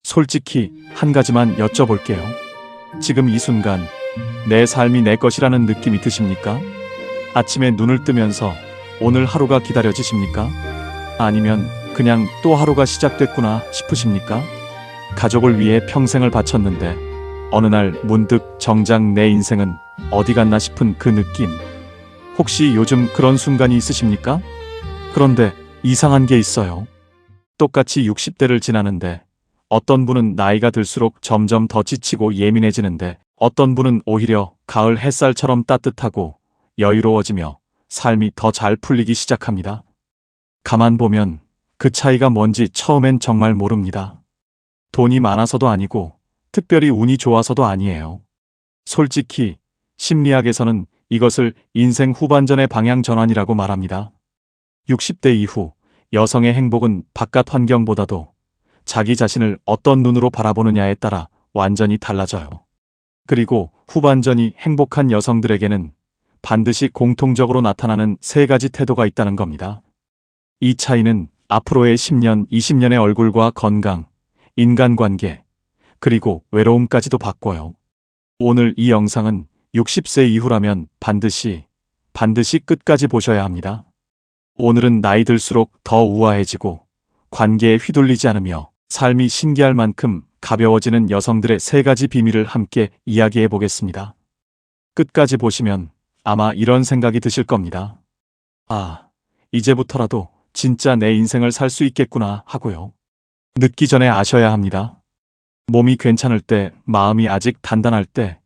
솔직히 한 가지만 여쭤볼게요. 지금 이 순간 내 삶이 내 것이라는 느낌이 드십니까? 아침에 눈을 뜨면서 오늘 하루가 기다려지십니까? 아니면 그냥 또 하루가 시작됐구나 싶으십니까? 가족을 위해 평생을 바쳤는데 어느 날 문득 정작 내 인생은 어디 갔나 싶은 그 느낌. 혹시 요즘 그런 순간이 있으십니까? 그런데 이상한 게 있어요. 똑같이 60대를 지나는데 어떤 분은 나이가 들수록 점점 더 지치고 예민해지는데 어떤 분은 오히려 가을 햇살처럼 따뜻하고 여유로워지며 삶이 더 잘 풀리기 시작합니다. 가만 보면 그 차이가 뭔지 처음엔 정말 모릅니다. 돈이 많아서도 아니고 특별히 운이 좋아서도 아니에요. 솔직히 심리학에서는 이것을 인생 후반전의 방향 전환이라고 말합니다. 60대 이후 여성의 행복은 바깥 환경보다도 자기 자신을 어떤 눈으로 바라보느냐에 따라 완전히 달라져요. 그리고 후반전이 행복한 여성들에게는 반드시 공통적으로 나타나는 세 가지 태도가 있다는 겁니다. 이 차이는 앞으로의 10년, 20년의 얼굴과 건강, 인간관계, 그리고 외로움까지도 바꿔요. 오늘 이 영상은 60세 이후라면 반드시 끝까지 보셔야 합니다. 오늘은 나이 들수록 더 우아해지고 관계에 휘둘리지 않으며 삶이 신기할 만큼 가벼워지는 여성들의 세 가지 비밀을 함께 이야기해 보겠습니다. 끝까지 보시면 아마 이런 생각이 드실 겁니다. 아, 이제부터라도 진짜 내 인생을 살 수 있겠구나 하고요. 늦기 전에 아셔야 합니다. 몸이 괜찮을 때, 마음이 아직 단단할 때,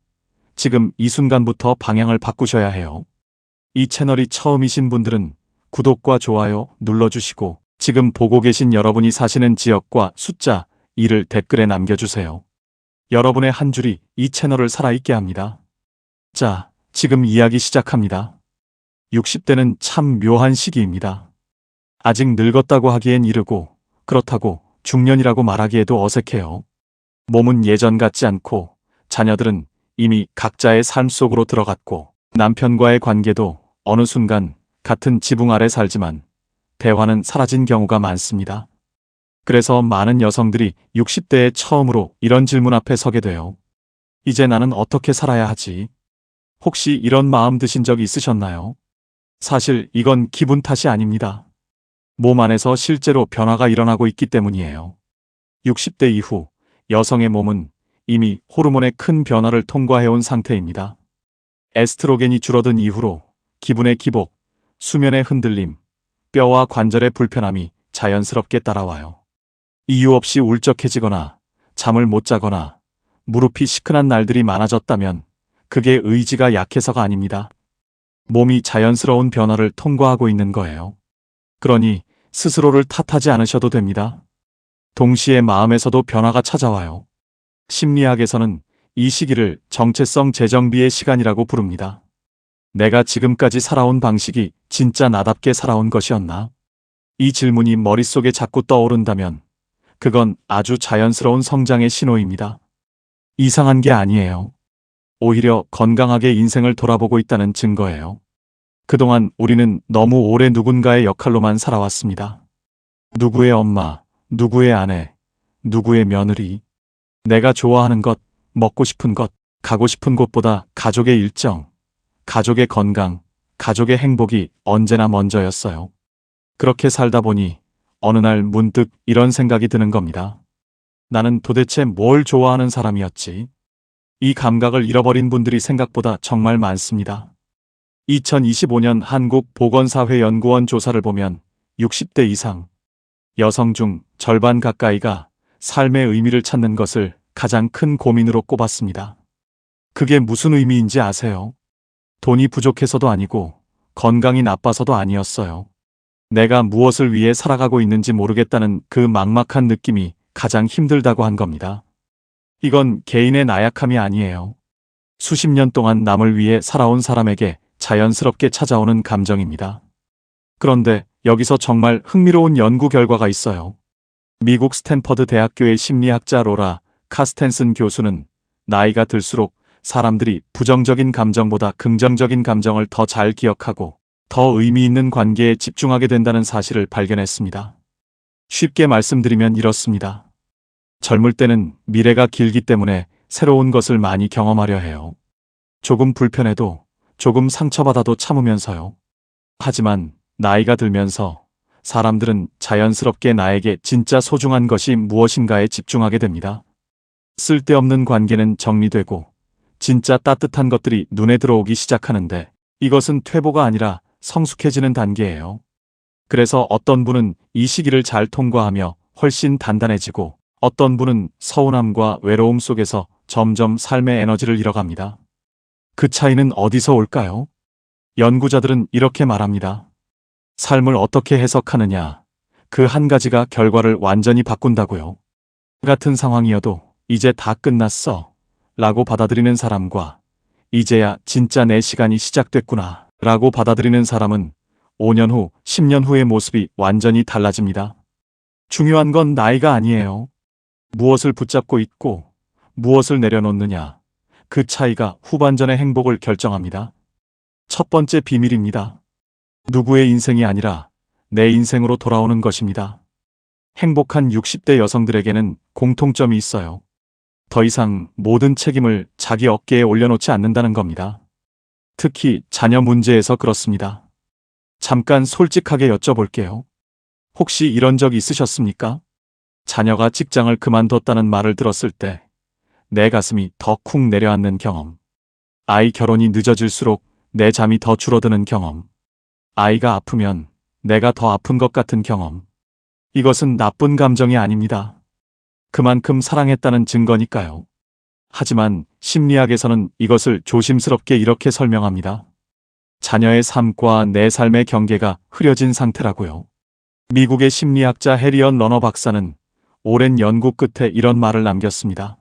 지금 이 순간부터 방향을 바꾸셔야 해요. 이 채널이 처음이신 분들은 구독과 좋아요 눌러주시고 지금 보고 계신 여러분이 사시는 지역과 숫자 2를 댓글에 남겨주세요. 여러분의 한 줄이 이 채널을 살아있게 합니다. 자, 지금 이야기 시작합니다. 60대는 참 묘한 시기입니다. 아직 늙었다고 하기엔 이르고 그렇다고 중년이라고 말하기에도 어색해요. 몸은 예전 같지 않고 자녀들은 이미 각자의 삶 속으로 들어갔고 남편과의 관계도 어느 순간 같은 지붕 아래 살지만 대화는 사라진 경우가 많습니다. 그래서 많은 여성들이 60대에 처음으로 이런 질문 앞에 서게 돼요. 이제 나는 어떻게 살아야 하지? 혹시 이런 마음 드신 적 있으셨나요? 사실 이건 기분 탓이 아닙니다. 몸 안에서 실제로 변화가 일어나고 있기 때문이에요. 60대 이후 여성의 몸은 이미 호르몬의 큰 변화를 통과해온 상태입니다. 에스트로겐이 줄어든 이후로 기분의 기복, 수면의 흔들림, 뼈와 관절의 불편함이 자연스럽게 따라와요. 이유 없이 울적해지거나 잠을 못 자거나 무릎이 시큰한 날들이 많아졌다면 그게 의지가 약해서가 아닙니다. 몸이 자연스러운 변화를 통과하고 있는 거예요. 그러니 스스로를 탓하지 않으셔도 됩니다. 동시에 마음에서도 변화가 찾아와요. 심리학에서는 이 시기를 정체성 재정비의 시간이라고 부릅니다. 내가 지금까지 살아온 방식이 진짜 나답게 살아온 것이었나? 이 질문이 머릿속에 자꾸 떠오른다면 그건 아주 자연스러운 성장의 신호입니다. 이상한 게 아니에요. 오히려 건강하게 인생을 돌아보고 있다는 증거예요. 그동안 우리는 너무 오래 누군가의 역할로만 살아왔습니다. 누구의 엄마, 누구의 아내, 누구의 며느리. 내가 좋아하는 것, 먹고 싶은 것, 가고 싶은 곳보다 가족의 일정, 가족의 건강, 가족의 행복이 언제나 먼저였어요. 그렇게 살다 보니 어느 날 문득 이런 생각이 드는 겁니다. 나는 도대체 뭘 좋아하는 사람이었지? 이 감각을 잃어버린 분들이 생각보다 정말 많습니다. 2025년 한국보건사회연구원 조사를 보면 60대 이상 여성 중 절반 가까이가 삶의 의미를 찾는 것을 가장 큰 고민으로 꼽았습니다. 그게 무슨 의미인지 아세요? 돈이 부족해서도 아니고 건강이 나빠서도 아니었어요. 내가 무엇을 위해 살아가고 있는지 모르겠다는 그 막막한 느낌이 가장 힘들다고 한 겁니다. 이건 개인의 나약함이 아니에요. 수십 년 동안 남을 위해 살아온 사람에게 자연스럽게 찾아오는 감정입니다. 그런데 여기서 정말 흥미로운 연구 결과가 있어요. 미국 스탠퍼드 대학교의 심리학자 로라 카스텐슨 교수는 나이가 들수록 사람들이 부정적인 감정보다 긍정적인 감정을 더 잘 기억하고 더 의미 있는 관계에 집중하게 된다는 사실을 발견했습니다. 쉽게 말씀드리면 이렇습니다. 젊을 때는 미래가 길기 때문에 새로운 것을 많이 경험하려 해요. 조금 불편해도, 조금 상처받아도 참으면서요. 하지만 나이가 들면서 사람들은 자연스럽게 나에게 진짜 소중한 것이 무엇인가에 집중하게 됩니다. 쓸데없는 관계는 정리되고 진짜 따뜻한 것들이 눈에 들어오기 시작하는데, 이것은 퇴보가 아니라 성숙해지는 단계예요. 그래서 어떤 분은 이 시기를 잘 통과하며 훨씬 단단해지고, 어떤 분은 서운함과 외로움 속에서 점점 삶의 에너지를 잃어갑니다. 그 차이는 어디서 올까요? 연구자들은 이렇게 말합니다. 삶을 어떻게 해석하느냐, 그 한 가지가 결과를 완전히 바꾼다고요. 같은 상황이어도 이제 다 끝났어 라고 받아들이는 사람과, 이제야 진짜 내 시간이 시작됐구나 라고 받아들이는 사람은 5년 후, 10년 후의 모습이 완전히 달라집니다. 중요한 건 나이가 아니에요. 무엇을 붙잡고 있고 무엇을 내려놓느냐, 그 차이가 후반전의 행복을 결정합니다. 첫 번째 비밀입니다. 누구의 인생이 아니라 내 인생으로 돌아오는 것입니다. 행복한 60대 여성들에게는 공통점이 있어요. 더 이상 모든 책임을 자기 어깨에 올려놓지 않는다는 겁니다. 특히 자녀 문제에서 그렇습니다. 잠깐 솔직하게 여쭤볼게요. 혹시 이런 적 있으셨습니까? 자녀가 직장을 그만뒀다는 말을 들었을 때 내 가슴이 더 쿵 내려앉는 경험. 아이 결혼이 늦어질수록 내 잠이 더 줄어드는 경험. 아이가 아프면 내가 더 아픈 것 같은 경험. 이것은 나쁜 감정이 아닙니다. 그만큼 사랑했다는 증거니까요. 하지만 심리학에서는 이것을 조심스럽게 이렇게 설명합니다. 자녀의 삶과 내 삶의 경계가 흐려진 상태라고요. 미국의 심리학자 해리언 러너 박사는 오랜 연구 끝에 이런 말을 남겼습니다.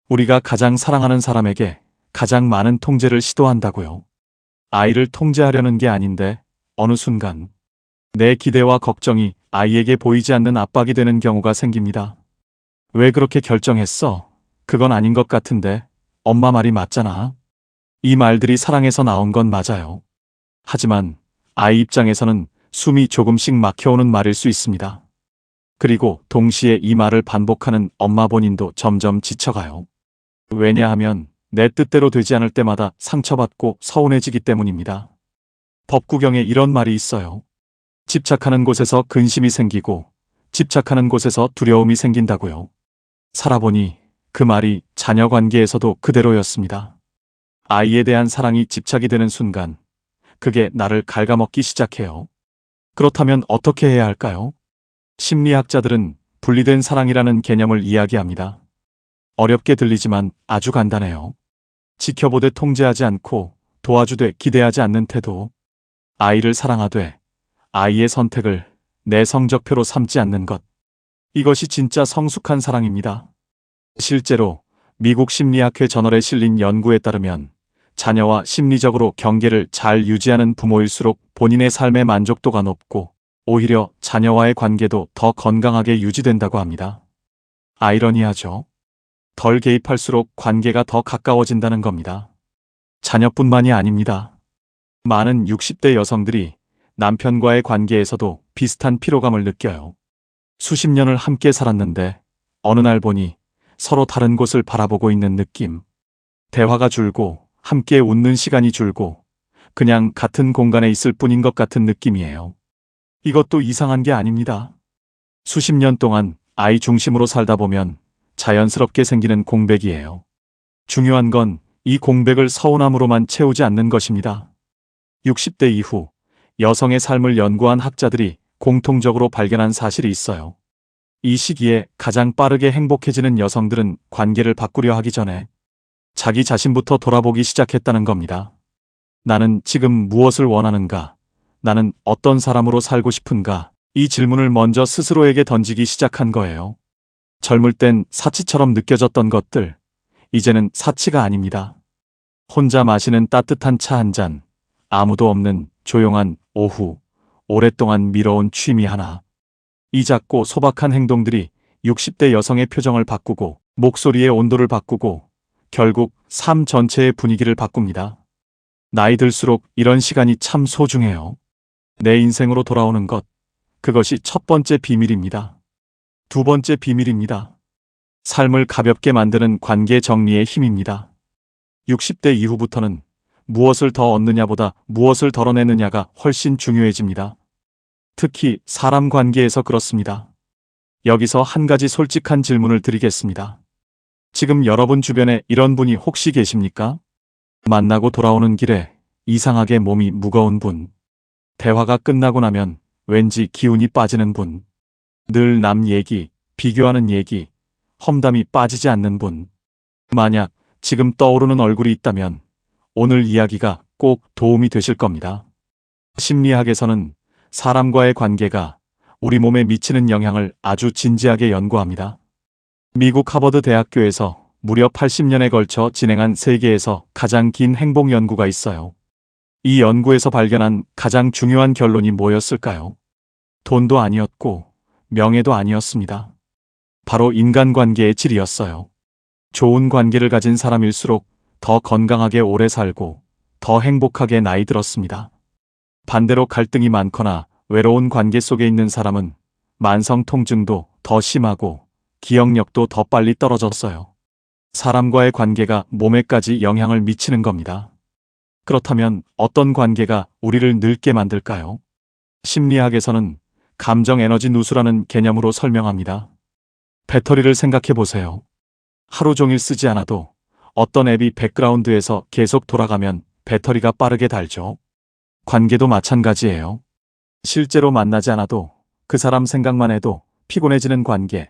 우리가 가장 사랑하는 사람에게 가장 많은 통제를 시도한다고요. 아이를 통제하려는 게 아닌데 어느 순간 내 기대와 걱정이 아이에게 보이지 않는 압박이 되는 경우가 생깁니다. 왜 그렇게 결정했어? 그건 아닌 것 같은데 엄마 말이 맞잖아. 이 말들이 사랑에서 나온 건 맞아요. 하지만 아이 입장에서는 숨이 조금씩 막혀오는 말일 수 있습니다. 그리고 동시에 이 말을 반복하는 엄마 본인도 점점 지쳐가요. 왜냐하면 내 뜻대로 되지 않을 때마다 상처받고 서운해지기 때문입니다. 법구경에 이런 말이 있어요. 집착하는 곳에서 근심이 생기고 집착하는 곳에서 두려움이 생긴다고요. 살아보니 그 말이 자녀 관계에서도 그대로였습니다. 아이에 대한 사랑이 집착이 되는 순간 그게 나를 갉아먹기 시작해요. 그렇다면 어떻게 해야 할까요? 심리학자들은 분리된 사랑이라는 개념을 이야기합니다. 어렵게 들리지만 아주 간단해요. 지켜보되 통제하지 않고 도와주되 기대하지 않는 태도. 아이를 사랑하되 아이의 선택을 내 성적표로 삼지 않는 것. 이것이 진짜 성숙한 사랑입니다. 실제로 미국 심리학회 저널에 실린 연구에 따르면 자녀와 심리적으로 경계를 잘 유지하는 부모일수록 본인의 삶의 만족도가 높고 오히려 자녀와의 관계도 더 건강하게 유지된다고 합니다. 아이러니하죠. 덜 개입할수록 관계가 더 가까워진다는 겁니다. 자녀뿐만이 아닙니다. 많은 60대 여성들이 남편과의 관계에서도 비슷한 피로감을 느껴요. 수십 년을 함께 살았는데 어느 날 보니 서로 다른 곳을 바라보고 있는 느낌. 대화가 줄고 함께 웃는 시간이 줄고 그냥 같은 공간에 있을 뿐인 것 같은 느낌이에요. 이것도 이상한 게 아닙니다. 수십 년 동안 아이 중심으로 살다 보면 자연스럽게 생기는 공백이에요. 중요한 건 이 공백을 서운함으로만 채우지 않는 것입니다. 60대 이후 여성의 삶을 연구한 학자들이 공통적으로 발견한 사실이 있어요. 이 시기에 가장 빠르게 행복해지는 여성들은 관계를 바꾸려 하기 전에 자기 자신부터 돌아보기 시작했다는 겁니다. 나는 지금 무엇을 원하는가? 나는 어떤 사람으로 살고 싶은가? 이 질문을 먼저 스스로에게 던지기 시작한 거예요. 젊을 땐 사치처럼 느껴졌던 것들, 이제는 사치가 아닙니다. 혼자 마시는 따뜻한 차 한 잔, 아무도 없는 조용한 오후, 오랫동안 미뤄온 취미 하나. 이 작고 소박한 행동들이 60대 여성의 표정을 바꾸고 목소리의 온도를 바꾸고 결국 삶 전체의 분위기를 바꿉니다. 나이 들수록 이런 시간이 참 소중해요. 내 인생으로 돌아오는 것, 그것이 첫 번째 비밀입니다. 두 번째 비밀입니다. 삶을 가볍게 만드는 관계 정리의 힘입니다. 60대 이후부터는 무엇을 더 얻느냐보다 무엇을 덜어내느냐가 훨씬 중요해집니다. 특히 사람 관계에서 그렇습니다. 여기서 한 가지 솔직한 질문을 드리겠습니다. 지금 여러분 주변에 이런 분이 혹시 계십니까? 만나고 돌아오는 길에 이상하게 몸이 무거운 분. 대화가 끝나고 나면 왠지 기운이 빠지는 분. 늘 남 얘기, 비교하는 얘기, 험담이 빠지지 않는 분. 만약 지금 떠오르는 얼굴이 있다면 오늘 이야기가 꼭 도움이 되실 겁니다. 심리학에서는 사람과의 관계가 우리 몸에 미치는 영향을 아주 진지하게 연구합니다. 미국 하버드 대학교에서 무려 80년에 걸쳐 진행한 세계에서 가장 긴 행복 연구가 있어요. 이 연구에서 발견한 가장 중요한 결론이 뭐였을까요? 돈도 아니었고 명예도 아니었습니다. 바로 인간관계의 질이었어요. 좋은 관계를 가진 사람일수록 더 건강하게 오래 살고 더 행복하게 나이 들었습니다. 반대로 갈등이 많거나 외로운 관계 속에 있는 사람은 만성 통증도 더 심하고 기억력도 더 빨리 떨어졌어요. 사람과의 관계가 몸에까지 영향을 미치는 겁니다. 그렇다면 어떤 관계가 우리를 늙게 만들까요? 심리학에서는 감정 에너지 누수라는 개념으로 설명합니다. 배터리를 생각해 보세요. 하루 종일 쓰지 않아도 어떤 앱이 백그라운드에서 계속 돌아가면 배터리가 빠르게 닳죠. 관계도 마찬가지예요. 실제로 만나지 않아도 그 사람 생각만 해도 피곤해지는 관계,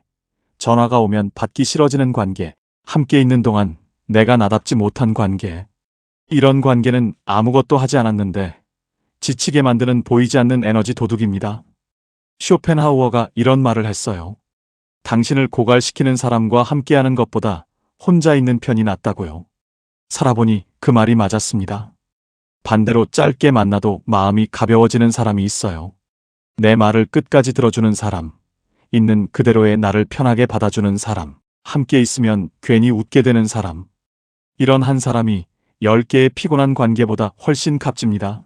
전화가 오면 받기 싫어지는 관계, 함께 있는 동안 내가 나답지 못한 관계. 이런 관계는 아무것도 하지 않았는데 지치게 만드는 보이지 않는 에너지 도둑입니다. 쇼펜하우어가 이런 말을 했어요. 당신을 고갈시키는 사람과 함께하는 것보다 혼자 있는 편이 낫다고요. 살아보니 그 말이 맞았습니다. 반대로 짧게 만나도 마음이 가벼워지는 사람이 있어요. 내 말을 끝까지 들어주는 사람, 있는 그대로의 나를 편하게 받아주는 사람, 함께 있으면 괜히 웃게 되는 사람. 이런 한 사람이 10개의 피곤한 관계보다 훨씬 값집니다.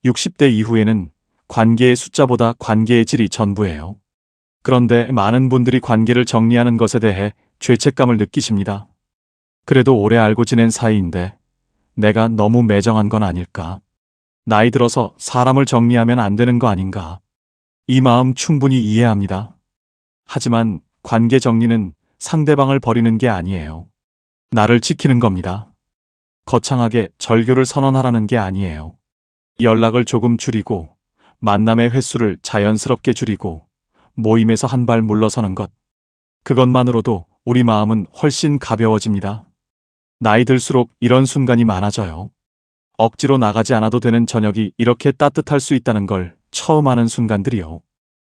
60대 이후에는 관계의 숫자보다 관계의 질이 전부예요. 그런데 많은 분들이 관계를 정리하는 것에 대해 죄책감을 느끼십니다. 그래도 오래 알고 지낸 사이인데 내가 너무 매정한 건 아닐까? 나이 들어서 사람을 정리하면 안 되는 거 아닌가? 이 마음 충분히 이해합니다. 하지만 관계 정리는 상대방을 버리는 게 아니에요. 나를 지키는 겁니다. 거창하게 절교를 선언하라는 게 아니에요. 연락을 조금 줄이고 만남의 횟수를 자연스럽게 줄이고 모임에서 한 발 물러서는 것. 그것만으로도 우리 마음은 훨씬 가벼워집니다. 나이 들수록 이런 순간이 많아져요. 억지로 나가지 않아도 되는 저녁이 이렇게 따뜻할 수 있다는 걸 처음 아는 순간들이요.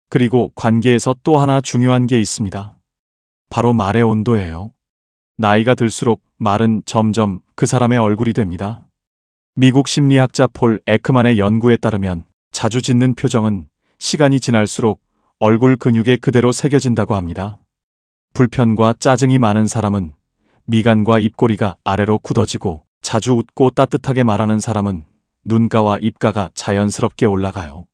그리고 관계에서 또 하나 중요한 게 있습니다. 바로 말의 온도예요. 나이가 들수록 말은 점점 그 사람의 얼굴이 됩니다. 미국 심리학자 폴 에크만의 연구에 따르면 자주 짓는 표정은 시간이 지날수록 얼굴 근육에 그대로 새겨진다고 합니다. 불편과 짜증이 많은 사람은 미간과 입꼬리가 아래로 굳어지고 자주 웃고 따뜻하게 말하는 사람은 눈가와 입가가 자연스럽게 올라가요.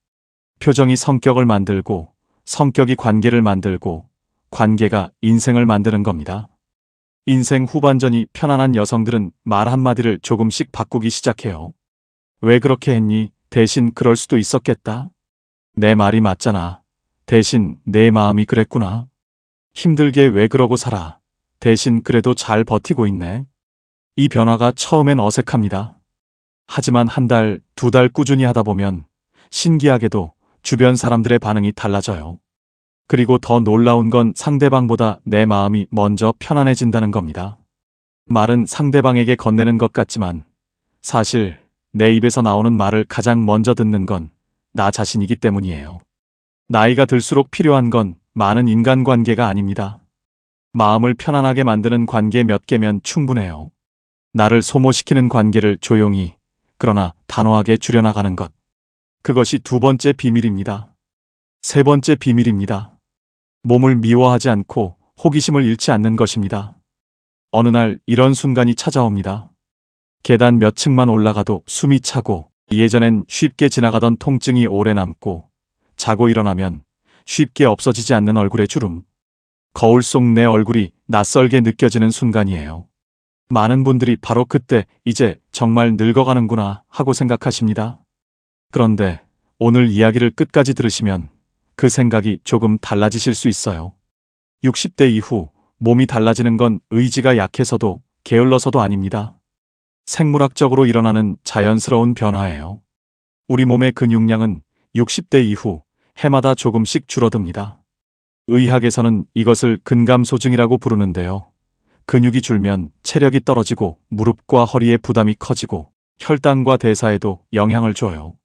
표정이 성격을 만들고 성격이 관계를 만들고 관계가 인생을 만드는 겁니다. 인생 후반전이 편안한 여성들은 말 한마디를 조금씩 바꾸기 시작해요. 왜 그렇게 했니? 대신 그럴 수도 있었겠다. 내 말이 맞잖아. 대신 내 마음이 그랬구나. 힘들게 왜 그러고 살아. 대신 그래도 잘 버티고 있네. 이 변화가 처음엔 어색합니다. 하지만 한 달, 두 달 꾸준히 하다 보면 신기하게도 주변 사람들의 반응이 달라져요. 그리고 더 놀라운 건 상대방보다 내 마음이 먼저 편안해진다는 겁니다. 말은 상대방에게 건네는 것 같지만 사실 내 입에서 나오는 말을 가장 먼저 듣는 건 나 자신이기 때문이에요. 나이가 들수록 필요한 건 많은 인간관계가 아닙니다. 마음을 편안하게 만드는 관계 몇 개면 충분해요. 나를 소모시키는 관계를 조용히, 그러나 단호하게 줄여나가는 것. 그것이 두 번째 비밀입니다. 세 번째 비밀입니다. 몸을 미워하지 않고 호기심을 잃지 않는 것입니다. 어느 날 이런 순간이 찾아옵니다. 계단 몇 층만 올라가도 숨이 차고 예전엔 쉽게 지나가던 통증이 오래 남고 자고 일어나면 쉽게 없어지지 않는 얼굴의 주름. 거울 속 내 얼굴이 낯설게 느껴지는 순간이에요. 많은 분들이 바로 그때 이제 정말 늙어가는구나 하고 생각하십니다. 그런데 오늘 이야기를 끝까지 들으시면 그 생각이 조금 달라지실 수 있어요. 60대 이후 몸이 달라지는 건 의지가 약해서도 게을러서도 아닙니다. 생물학적으로 일어나는 자연스러운 변화예요. 우리 몸의 근육량은 60대 이후 해마다 조금씩 줄어듭니다. 의학에서는 이것을 근감소증이라고 부르는데요. 근육이 줄면 체력이 떨어지고 무릎과 허리에 부담이 커지고 혈당과 대사에도 영향을 줘요.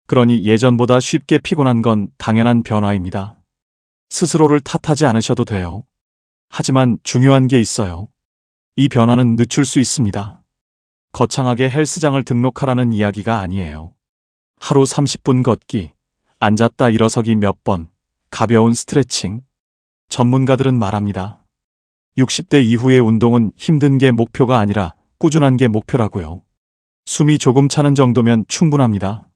그러니 예전보다 쉽게 피곤한 건 당연한 변화입니다. 스스로를 탓하지 않으셔도 돼요. 하지만 중요한 게 있어요. 이 변화는 늦출 수 있습니다. 거창하게 헬스장을 등록하라는 이야기가 아니에요. 하루 30분 걷기, 앉았다 일어서기 몇 번, 가벼운 스트레칭. 전문가들은 말합니다. 60대 이후의 운동은 힘든 게 목표가 아니라 꾸준한 게 목표라고요. 숨이 조금 차는 정도면 충분합니다.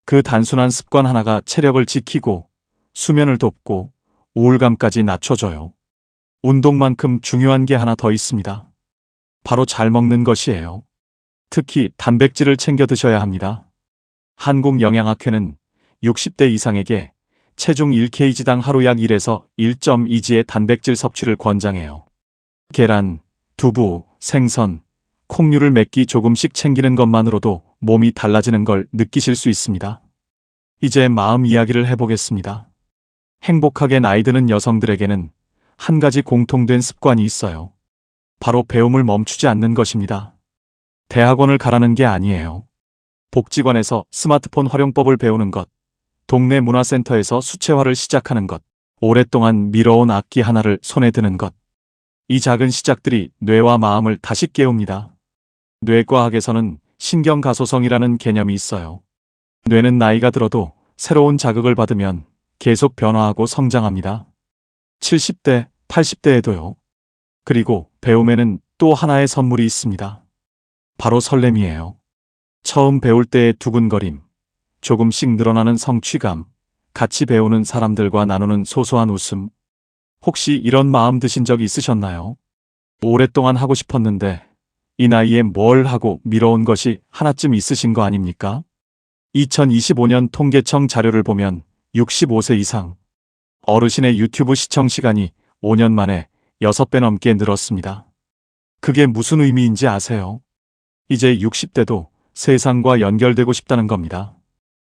그 단순한 습관 하나가 체력을 지키고 수면을 돕고 우울감까지 낮춰줘요. 운동만큼 중요한 게 하나 더 있습니다. 바로 잘 먹는 것이에요. 특히 단백질을 챙겨 드셔야 합니다. 한국영양학회는 60대 이상에게 체중 1kg당 하루 약 1에서 1.2g의 단백질 섭취를 권장해요. 계란, 두부, 생선, 콩류를 몇 끼 조금씩 챙기는 것만으로도 몸이 달라지는 걸 느끼실 수 있습니다. 이제 마음 이야기를 해보겠습니다. 행복하게 나이 드는 여성들에게는 한 가지 공통된 습관이 있어요. 바로 배움을 멈추지 않는 것입니다. 대학원을 가라는 게 아니에요. 복지관에서 스마트폰 활용법을 배우는 것, 동네 문화센터에서 수채화를 시작하는 것, 오랫동안 미뤄온 악기 하나를 손에 드는 것. 이 작은 시작들이 뇌와 마음을 다시 깨웁니다. 뇌과학에서는 신경가소성이라는 개념이 있어요. 뇌는 나이가 들어도 새로운 자극을 받으면 계속 변화하고 성장합니다. 70대, 80대에도요. 그리고 배움에는 또 하나의 선물이 있습니다. 바로 설렘이에요. 처음 배울 때의 두근거림, 조금씩 늘어나는 성취감, 같이 배우는 사람들과 나누는 소소한 웃음. 혹시 이런 마음 드신 적 있으셨나요? 오랫동안 하고 싶었는데 이 나이에 뭘 하고 미뤄온 것이 하나쯤 있으신 거 아닙니까? 2025년 통계청 자료를 보면 65세 이상 어르신의 유튜브 시청 시간이 5년 만에 6배 넘게 늘었습니다. 그게 무슨 의미인지 아세요? 이제 60대도 세상과 연결되고 싶다는 겁니다.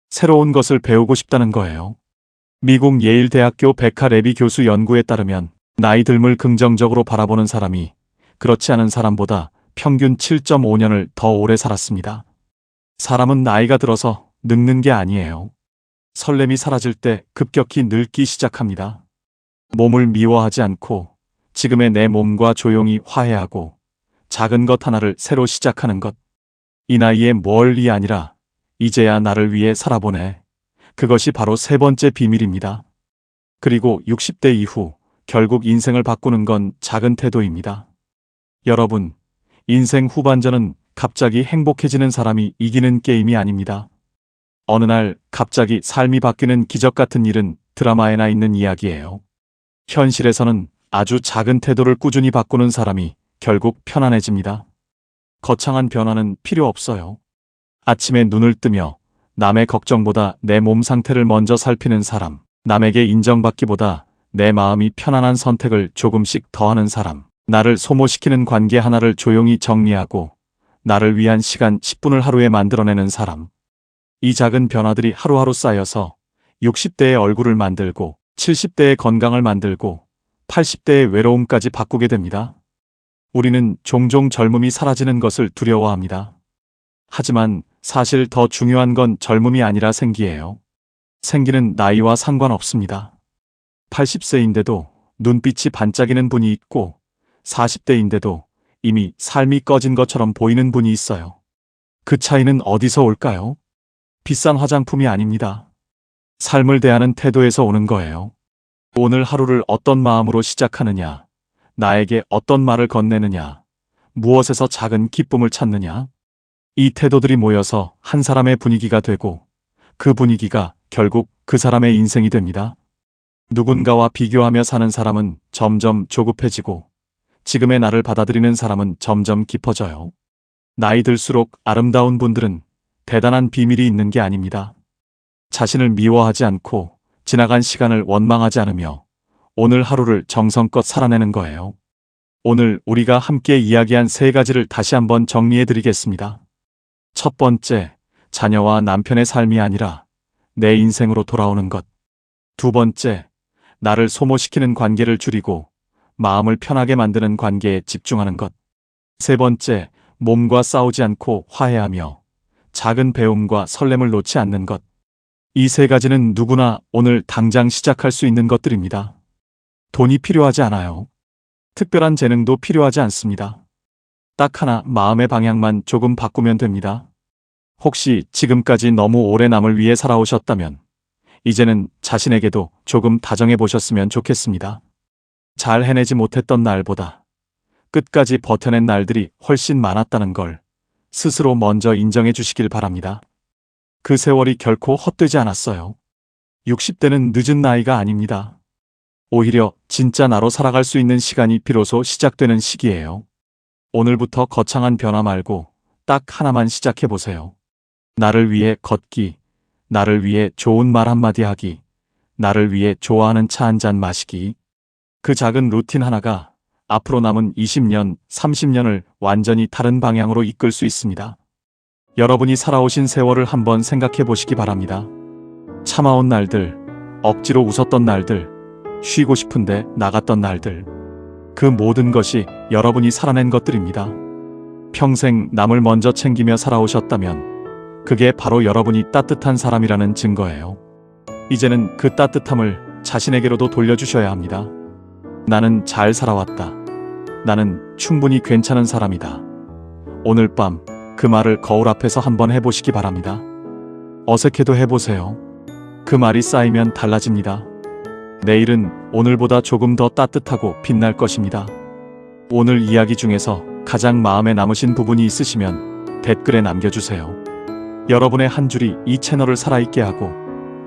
새로운 것을 배우고 싶다는 거예요. 미국 예일대학교 베카 레비 교수 연구에 따르면 나이 듦을 긍정적으로 바라보는 사람이 그렇지 않은 사람보다 평균 7.5년을 더 오래 살았습니다. 사람은 나이가 들어서 늙는 게 아니에요. 설렘이 사라질 때 급격히 늙기 시작합니다. 몸을 미워하지 않고 지금의 내 몸과 조용히 화해하고 작은 것 하나를 새로 시작하는 것. 이 나이에 뭘이 아니라 이제야 나를 위해 살아보네. 그것이 바로 세 번째 비밀입니다. 그리고 60대 이후 결국 인생을 바꾸는 건 작은 태도입니다. 여러분, 인생 후반전은 갑자기 행복해지는 사람이 이기는 게임이 아닙니다. 어느 날 갑자기 삶이 바뀌는 기적 같은 일은 드라마에나 있는 이야기예요. 현실에서는 아주 작은 태도를 꾸준히 바꾸는 사람이 결국 편안해집니다. 거창한 변화는 필요 없어요. 아침에 눈을 뜨며 남의 걱정보다 내 몸 상태를 먼저 살피는 사람, 남에게 인정받기보다 내 마음이 편안한 선택을 조금씩 더하는 사람, 나를 소모시키는 관계 하나를 조용히 정리하고 나를 위한 시간 10분을 하루에 만들어내는 사람. 이 작은 변화들이 하루하루 쌓여서 60대의 얼굴을 만들고 70대의 건강을 만들고 80대의 외로움까지 바꾸게 됩니다. 우리는 종종 젊음이 사라지는 것을 두려워합니다. 하지만 사실 더 중요한 건 젊음이 아니라 생기예요. 생기는 나이와 상관없습니다. 80세인데도 눈빛이 반짝이는 분이 있고 40대인데도 이미 삶이 꺼진 것처럼 보이는 분이 있어요. 그 차이는 어디서 올까요? 비싼 화장품이 아닙니다. 삶을 대하는 태도에서 오는 거예요. 오늘 하루를 어떤 마음으로 시작하느냐, 나에게 어떤 말을 건네느냐, 무엇에서 작은 기쁨을 찾느냐. 이 태도들이 모여서 한 사람의 분위기가 되고 그 분위기가 결국 그 사람의 인생이 됩니다. 누군가와 비교하며 사는 사람은 점점 조급해지고 지금의 나를 받아들이는 사람은 점점 깊어져요. 나이 들수록 아름다운 분들은 대단한 비밀이 있는 게 아닙니다. 자신을 미워하지 않고 지나간 시간을 원망하지 않으며 오늘 하루를 정성껏 살아내는 거예요. 오늘 우리가 함께 이야기한 3가지를 다시 한번 정리해 드리겠습니다. 첫 번째, 자녀와 남편의 삶이 아니라 내 인생으로 돌아오는 것. 두 번째, 나를 소모시키는 관계를 줄이고 마음을 편하게 만드는 관계에 집중하는 것. 세 번째, 몸과 싸우지 않고 화해하며 작은 배움과 설렘을 놓지 않는 것. 이 3가지는 누구나 오늘 당장 시작할 수 있는 것들입니다. 돈이 필요하지 않아요. 특별한 재능도 필요하지 않습니다. 딱 하나, 마음의 방향만 조금 바꾸면 됩니다. 혹시 지금까지 너무 오래 남을 위해 살아오셨다면 이제는 자신에게도 조금 다정해 보셨으면 좋겠습니다. 잘 해내지 못했던 날보다 끝까지 버텨낸 날들이 훨씬 많았다는 걸 스스로 먼저 인정해 주시길 바랍니다. 그 세월이 결코 헛되지 않았어요. 60대는 늦은 나이가 아닙니다. 오히려 진짜 나로 살아갈 수 있는 시간이 비로소 시작되는 시기예요. 오늘부터 거창한 변화 말고 딱 하나만 시작해 보세요. 나를 위해 걷기, 나를 위해 좋은 말 한마디 하기, 나를 위해 좋아하는 차 한 잔 마시기. 그 작은 루틴 하나가 앞으로 남은 20년, 30년을 완전히 다른 방향으로 이끌 수 있습니다. 여러분이 살아오신 세월을 한번 생각해 보시기 바랍니다. 참아온 날들, 억지로 웃었던 날들, 쉬고 싶은데 나갔던 날들. 그 모든 것이 여러분이 살아낸 것들입니다. 평생 남을 먼저 챙기며 살아오셨다면 그게 바로 여러분이 따뜻한 사람이라는 증거예요. 이제는 그 따뜻함을 자신에게로도 돌려주셔야 합니다. 나는 잘 살아왔다. 나는 충분히 괜찮은 사람이다. 오늘 밤 그 말을 거울 앞에서 한번 해보시기 바랍니다. 어색해도 해보세요. 그 말이 쌓이면 달라집니다. 내일은 오늘보다 조금 더 따뜻하고 빛날 것입니다. 오늘 이야기 중에서 가장 마음에 남으신 부분이 있으시면 댓글에 남겨주세요. 여러분의 한 줄이 이 채널을 살아있게 하고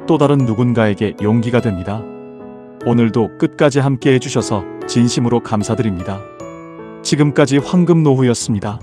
또 다른 누군가에게 용기가 됩니다. 오늘도 끝까지 함께 해주셔서 진심으로 감사드립니다. 지금까지 황금노후였습니다.